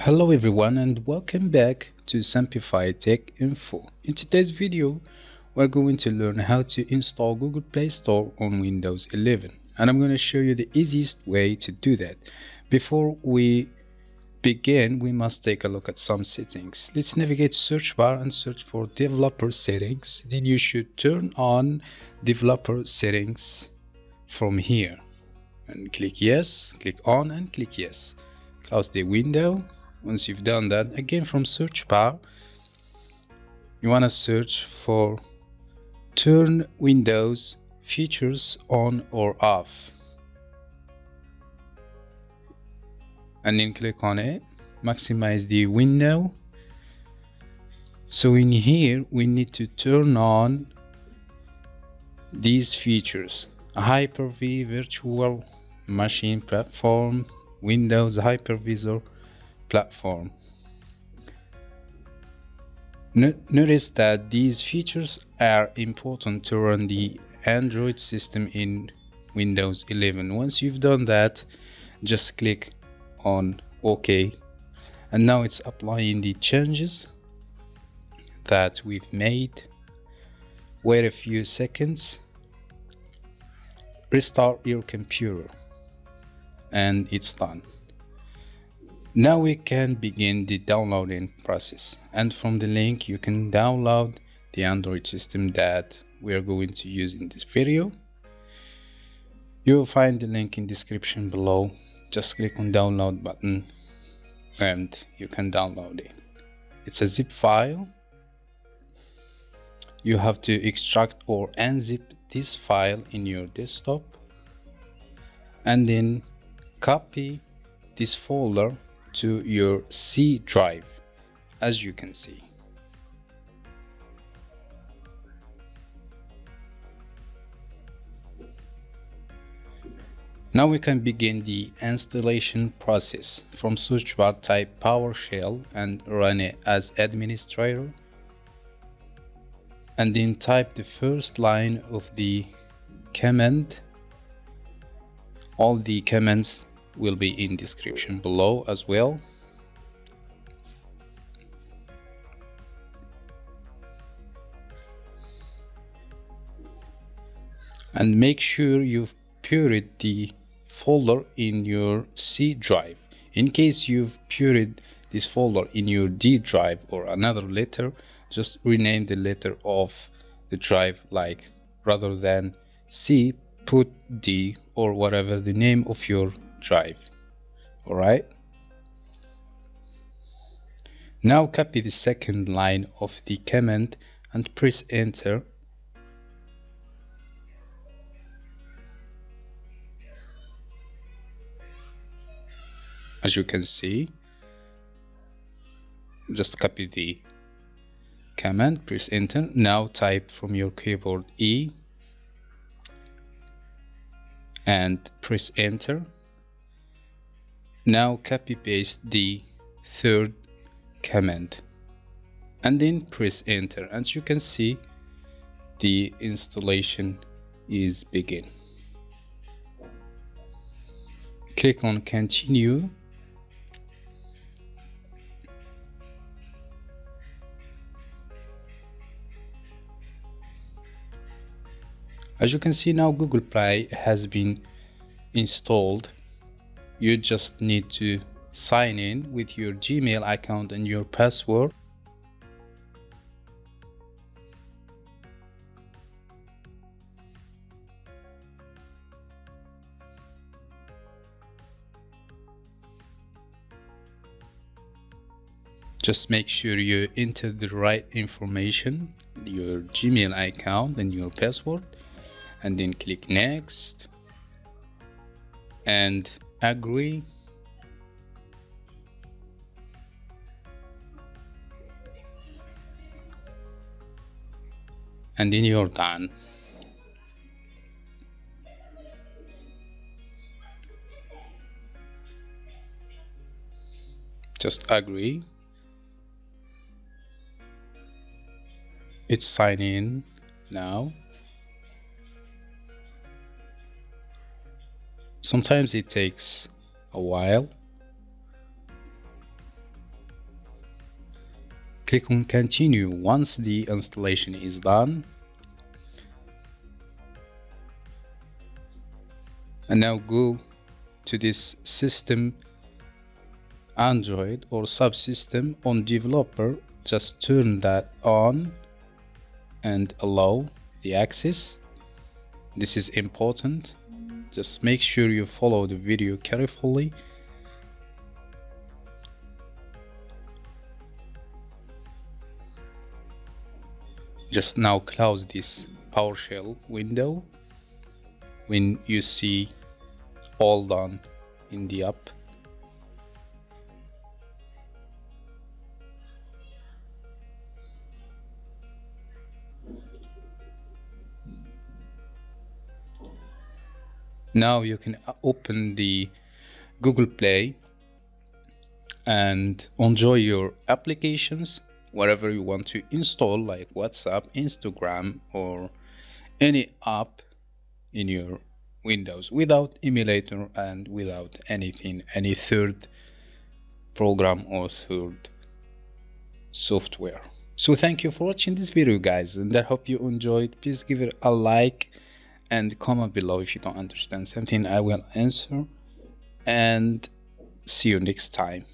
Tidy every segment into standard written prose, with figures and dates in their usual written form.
Hello everyone and welcome back to Simplifytechinfo. In today's video, we're going to learn how to install Google Play Store on Windows 11, and I'm going to show you the easiest way to do that. Before we begin, we must take a look at some settings. Let's navigate search bar and search for developer settings. Then you should turn on developer settings from here and click yes, click on and click yes. Close the window. Once you've done that, again from search bar, you want to search for turn Windows features on or off, and then click on it. Maximize the window. So in here we need to turn on these features: Hyper-V, virtual machine platform, Windows hypervisor platform. Notice that these features are important to run the Android system in Windows 11. Once you've done that, just click on OK, and now it's applying the changes that we've made. Wait a few seconds, restart your computer, and it's done. Now we can begin the downloading process, and from the link you can download the Android system that we are going to use in this video. You will find the link in description below. Just click on download button and you can download it. It's a zip file. You have to extract or unzip this file in your desktop and then copy this folder to your C drive, as you can see. Now we can begin the installation process. From search bar, type PowerShell and run it as administrator, and then type the first line of the command. All the commands will be in description below as well. And make sure you've purified the folder in your C drive. In case you've purified this folder in your D drive or another letter, just rename the letter of the drive, like rather than C, put D or whatever the name of your drive. Alright, now copy the second line of the command and press enter. As you can see, just copy the command, press enter. Now type from your keyboard E and press enter. Now copy paste the third command and then press enter. As you can see, the installation is begin. Click on continue. As you can see, now Google Play has been installed. You just need to sign in with your Gmail account and your password. Just make sure you enter the right information, your Gmail account and your password, and then click next and agree. And then you're done. Just agree. It's sign in now. Sometimes it takes a while. click on continue once the installation is done. And now go to this system Android or subsystem on developer. Just turn that on and allow the access. This is important. Just make sure you follow the video carefully. Just now close this PowerShell window when you see all done in the app. Now you can open the Google Play and enjoy your applications wherever you want to install, like WhatsApp, Instagram, or any app in your Windows without emulator and without anything, any third program or third software. So thank you for watching this video, guys, and I hope you enjoyed. Please give it a like and comment below if you don't understand something. I will answer, and see you next time.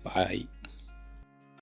Bye.